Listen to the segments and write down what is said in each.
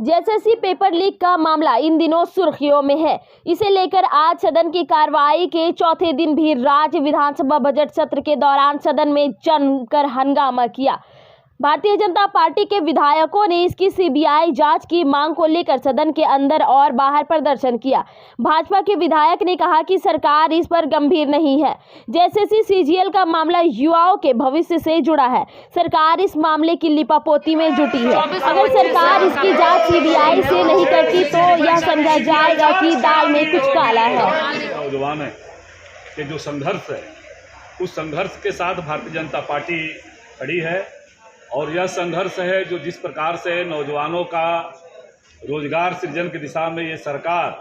JSSC paper leak का मामला इन दिनों सुर्खियों में है। इसे लेकर आज सदन की कार्रवाई के चौथे दिन भी राज्य विधानसभा बजट सत्र के दौरान सदन में जमकर हंगामा किया। भारतीय जनता पार्टी के विधायकों ने इसकी सीबीआई जांच की मांग को लेकर सदन के अंदर और बाहर प्रदर्शन किया। भाजपा के विधायक ने कहा कि सरकार इस पर गंभीर नहीं है। जेएसएससी सीजीएल का मामला युवाओं के भविष्य से जुड़ा है। सरकार इस मामले की लिपापोती में जुटी है। अगर सरकार इसकी जांच सीबीआई से नहीं करती तो यह समझा जाएगा कि दाल में कुछ काला है। नौजवान के जो संघर्ष है, उस संघर्ष के साथ भारतीय जनता पार्टी खड़ी है और यह संघर्ष है जो जिस प्रकार से नौजवानों का रोजगार सृजन की दिशा में ये सरकार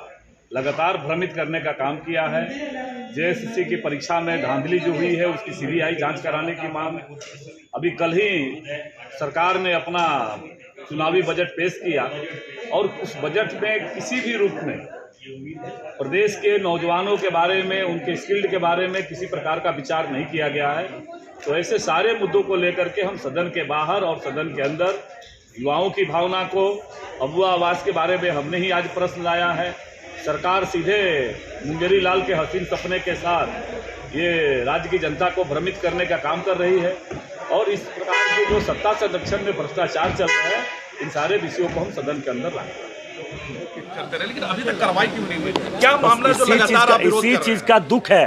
लगातार भ्रमित करने का काम किया है। जेएसएससी की परीक्षा में धांधली जो हुई है उसकी सीबीआई जांच कराने की मांग। अभी कल ही सरकार ने अपना चुनावी बजट पेश किया और उस बजट में किसी भी रूप में प्रदेश के नौजवानों के बारे में, उनके स्किल्ड के बारे में किसी प्रकार का विचार नहीं किया गया है। तो ऐसे सारे मुद्दों को लेकर के हम सदन के बाहर और सदन के अंदर युवाओं की भावना को, अबुआ आवास के बारे में हमने ही आज प्रश्न लाया है। सरकार सीधे मुंगेरी लाल के हसीन सपने के साथ ये राज्य की जनता को भ्रमित करने का काम कर रही है और इस प्रकार के जो सत्ता संरक्षण में भ्रष्टाचार चल रहा है, इन सारे विषयों को हम सदन के अंदर लाएंगे। लेकिन अभी तक कार्रवाई क्यों नहीं हुई? क्या मामला जो लगातार आप विरोध कर रहे हैं? इसी चीज का दुख है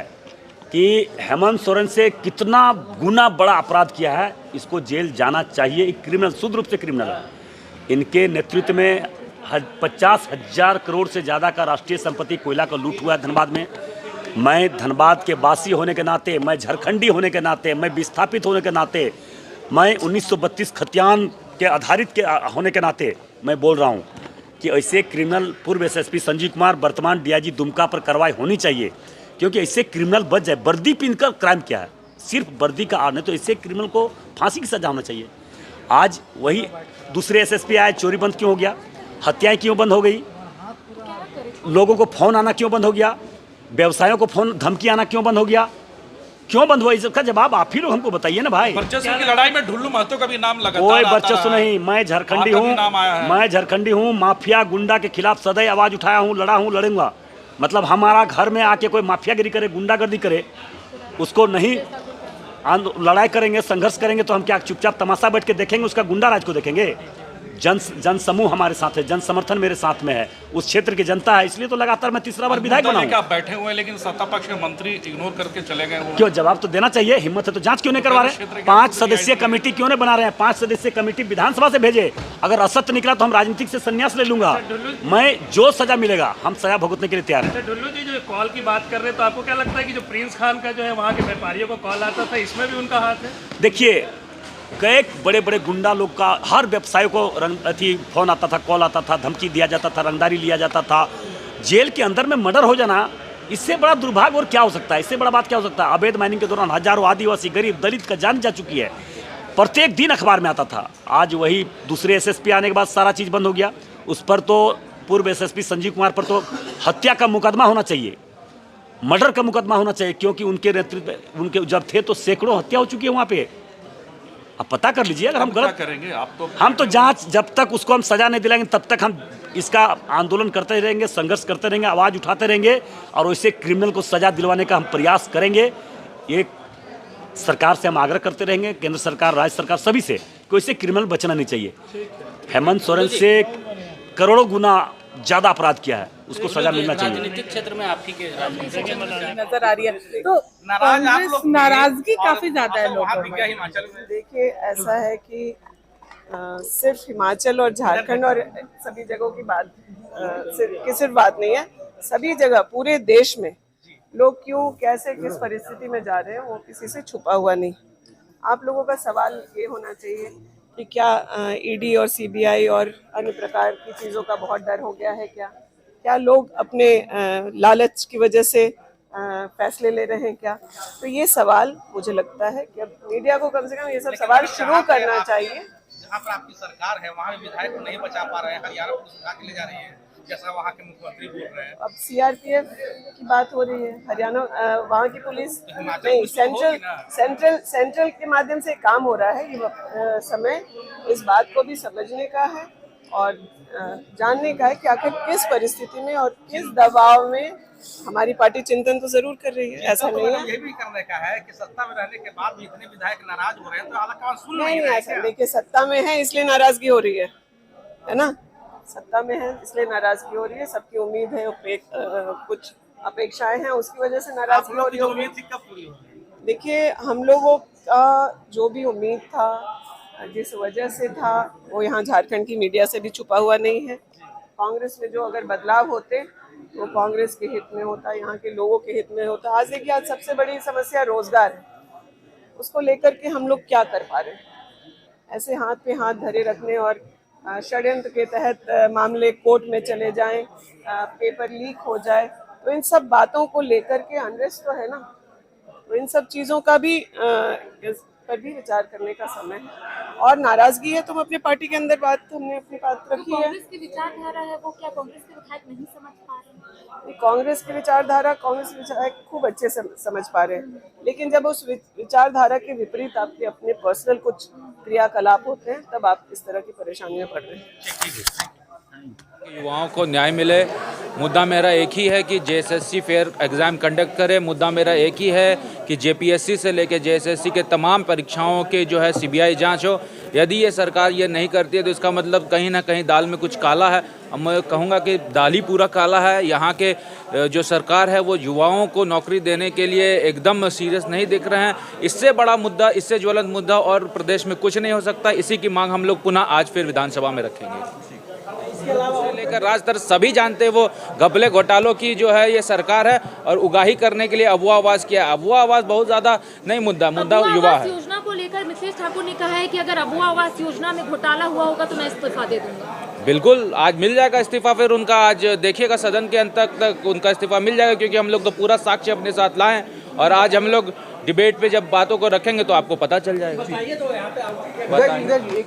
कि हेमंत सोरेन से कितना गुना बड़ा अपराध किया है। इसको जेल जाना चाहिए। एक क्रिमिनल, शुद्ध रूप से क्रिमिनल है। इनके नेतृत्व में 50,000 करोड़ से ज़्यादा का राष्ट्रीय संपत्ति कोयला का लूट हुआ है धनबाद में। मैं धनबाद के वासी होने के नाते, मैं झारखंडी होने के नाते, मैं विस्थापित होने के नाते, मैं 1932 खतियान के आधारित होने के नाते मैं बोल रहा हूँ कि ऐसे क्रिमिनल पूर्व एसएसपी संजीव कुमार, वर्तमान डीआईजी दुमका पर कार्रवाई होनी चाहिए, क्योंकि ऐसे क्रिमिनल बच जाए। वर्दी पहनकर क्राइम किया है, सिर्फ वर्दी का आड़ नहीं, तो ऐसे क्रिमिनल को फांसी की सजा होना चाहिए। आज वही दूसरे एसएसपी आए, चोरी बंद क्यों हो गया? हत्याएं क्यों बंद हो गई? लोगों को फोन आना क्यों बंद हो गया? व्यवसायों को फोन धमकी आना क्यों बंद हो गया? क्यों बंद हुआ? इसका जवाब आप ही लोग हमको बताइए ना भाई। वर्चस्व की लड़ाई में ढुल्लू महतो का भी नाम लगातार कोई वर्चस्व नहीं। मैं झारखंडी हूँ, मैं झारखंडी हूँ। माफिया गुंडा के खिलाफ सदैव आवाज उठाया हूँ, लड़ा हूँ, लड़ूंगा। मतलब हमारा घर में आके कोई माफियागिरी करे, गुंडागर्दी करे, उसको नहीं लड़ाई करेंगे, संघर्ष करेंगे तो हम क्या चुपचाप तमाशा बैठ के देखेंगे? उसका गुंडा राज को देखेंगे? जन समूह हमारे साथ है, जन समर्थन मेरे साथ में है, उस क्षेत्र की जनता है, इसलिए तो लगातार मैं तीसरा बार विधायक बना हूं। आप बैठे हुए हैं लेकिन सत्ता पक्ष के मंत्री इग्नोर करके चले गए। क्यों? जवाब तो देना चाहिए। हिम्मत है तो जांच क्यों नहीं करवा रहे? 5 सदस्यीय कमेटी क्यों नहीं बना रहे हैं? 5 सदस्यीय कमेटी विधानसभा से भेजे। अगर असत्य निकला तो हम राजनीतिक से संन्यास ले लूंगा। मैं जो सजा मिलेगा हम सजा भुगतने के लिए तैयार है। ढुल्लू जी जो कॉल की बात कर रहे हैं, तो आपको क्या लगता है कि जो प्रिंस खान का जो है वहाँ के व्यापारियों को कॉल आता था, इसमें भी उनका हाथ है? देखिए, कई बड़े बड़े गुंडा लोग का हर व्यवसाय को फोन आता था, कॉल आता था, धमकी दिया जाता था, रंगदारी लिया जाता था। जेल के अंदर में मर्डर हो जाना, इससे बड़ा दुर्भाग्य और क्या हो सकता है? इससे बड़ा बात क्या हो सकता है? अवैध माइनिंग के दौरान हजारों आदिवासी, गरीब, दलित का जान जा चुकी है। प्रत्येक दिन अखबार में आता था। आज वही दूसरे एसएसपी आने के बाद सारा चीज़ बंद हो गया। उस पर तो पूर्व एसएसपी संजीव कुमार पर तो हत्या का मुकदमा होना चाहिए, मर्डर का मुकदमा होना चाहिए, क्योंकि उनके नेतृत्व, उनके जब थे तो सैकड़ों हत्या हो चुकी है वहाँ पे। आप पता कर लीजिए। अगर हम गलत करेंगे हम तो जांच, जब तक उसको हम सजा नहीं दिलाएंगे तब तक हम इसका आंदोलन करते रहेंगे, संघर्ष करते रहेंगे, आवाज़ उठाते रहेंगे और वैसे क्रिमिनल को सजा दिलवाने का हम प्रयास करेंगे। ये सरकार से हम आग्रह करते रहेंगे, केंद्र सरकार, राज्य सरकार, सभी से, कोई से क्रिमिनल बचना नहीं चाहिए। हेमंत सोरेन से करोड़ों गुना ज़्यादा अपराध किया है, उसको सजा मिलना चाहिए। राजनीतिक क्षेत्र में आप ही के नजर आ रही है तो कांग्रेस नाराजगी काफी ज्यादा है लोगों में। देखिए, ऐसा है कि सिर्फ हिमाचल और झारखंड और सभी जगहों की बात सिर्फ बात नहीं है, सभी जगह पूरे देश में लोग क्यों, कैसे, किस परिस्थिति में जा रहे हैं वो किसी से छुपा हुआ नहीं। आप लोगों का सवाल ये होना चाहिए कि क्या ईडी और सीबीआई और अन्य प्रकार की चीज़ों का बहुत डर हो गया है? क्या लोग अपने लालच की वजह से फैसले ले रहे हैं क्या? तो ये सवाल मुझे लगता है कि अब मीडिया को कम से कम ये सब सवाल शुरू करना चाहिए। जहाँ पर आपकी सरकार है वहाँ विधायक को नहीं बचा पा रहे हैं, हरियाणा पुलिस उठा के ले जा रही है, जैसा वहाँ के मुख्यमंत्री बोल रहे हैं। अब सीआरपीएफ की बात हो रही है, हरियाणा वहाँ की पुलिस नहीं, सेंट्रल के माध्यम से काम हो रहा है। ये समय इस बात को भी समझने का है और जानने का है कि आखिर किस परिस्थिति में और किस दबाव में हमारी पार्टी चिंतन तो जरूर कर रही है। ऐसा नहीं है, ये भी करने का है कि सत्ता में रहने के बाद भी इतने विधायक नाराज हो रहे हैं, तो आलाकमान सुन नहीं रहे हैं ऐसा क्या? देखिए, सत्ता में है इसलिए नाराजगी हो रही है ना। सत्ता में है इसलिए नाराजगी हो रही है, सबकी उम्मीद है, कुछ अपेक्षाएं हैं, उसकी वजह से आप नाराजगी हो लोग की रही जो होगी। उम्मीद थी कब पूरी होगी? देखिए, हम लोगों का जो भी उम्मीद था, जिस वजह से था, वो यहाँ झारखंड की मीडिया से भी छुपा हुआ नहीं है। कांग्रेस में जो अगर बदलाव होते वो कांग्रेस के हित में होता, यहाँ के लोगों के हित में होता। आज देखिए, आज सबसे बड़ी समस्या रोजगार है, उसको लेकर के हम लोग क्या कर पा रहे हैं? ऐसे हाथ पे हाथ धरे रखने और षड्यंत्र के तहत मामले कोर्ट में चले जाएं, पेपर लीक हो जाए, तो इन सब बातों को लेकर के अनरेस्ट तो है ना। तो इन सब चीज़ों का भी इस पर भी विचार करने का समय है। और नाराजगी है तो हम अपने पार्टी के अंदर हमने अपनी बात रखी है। कांग्रेस की विचारधारा है वो क्या कांग्रेस के विधायक नहीं समझ पा रहे हैं? कांग्रेस की विचारधारा कांग्रेस विचारक खूब अच्छे से समझ पा रहे हैं, लेकिन जब उस विचारधारा के विपरीत आपके अपने पर्सनल कुछ क्रियाकलाप होते हैं, तब आप इस तरह की परेशानियां पड़ रहे हैं। युवाओं को न्याय मिले, मुद्दा मेरा एक ही है कि जेएसएससी फेयर एग्ज़ाम कंडक्ट करे। मुद्दा मेरा एक ही है कि जेपीएससी से लेकर जेएसएससी के तमाम परीक्षाओं के जो है सीबीआई जांच हो। यदि ये सरकार ये नहीं करती है तो इसका मतलब कहीं ना कहीं दाल में कुछ काला है। अब मैं कहूँगा कि दाल ही पूरा काला है। यहाँ के जो सरकार है वो युवाओं को नौकरी देने के लिए एकदम सीरियस नहीं दिख रहे हैं। इससे बड़ा मुद्दा, इससे ज्वलंत मुद्दा और प्रदेश में कुछ नहीं हो सकता। इसी की मांग हम लोग पुनः आज फिर विधानसभा में रखेंगे। लेकर राज तक सभी जानते हैं वो घपले घोटालों की जो है ये सरकार है और उगाही करने के लिए अबुआ आवाज किया। अबुआ आवाज बहुत ज्यादा नहीं, मुद्दा युवा है। योजना को लेकर मिथिलेश ठाकुर ने कहा है कि अगर अबुआ आवास योजना में घोटाला हुआ होगा तो मैं इस्तीफा दे दूंगा। बिल्कुल, आज मिल जाएगा इस्तीफा। फिर उनका आज देखिएगा सदन के अंत तक उनका इस्तीफा मिल जाएगा, क्योंकि हम लोग तो पूरा साक्ष्य अपने साथ लाए और आज हम लोग डिबेट पे जब बातों को रखेंगे तो आपको पता चल जाएगा।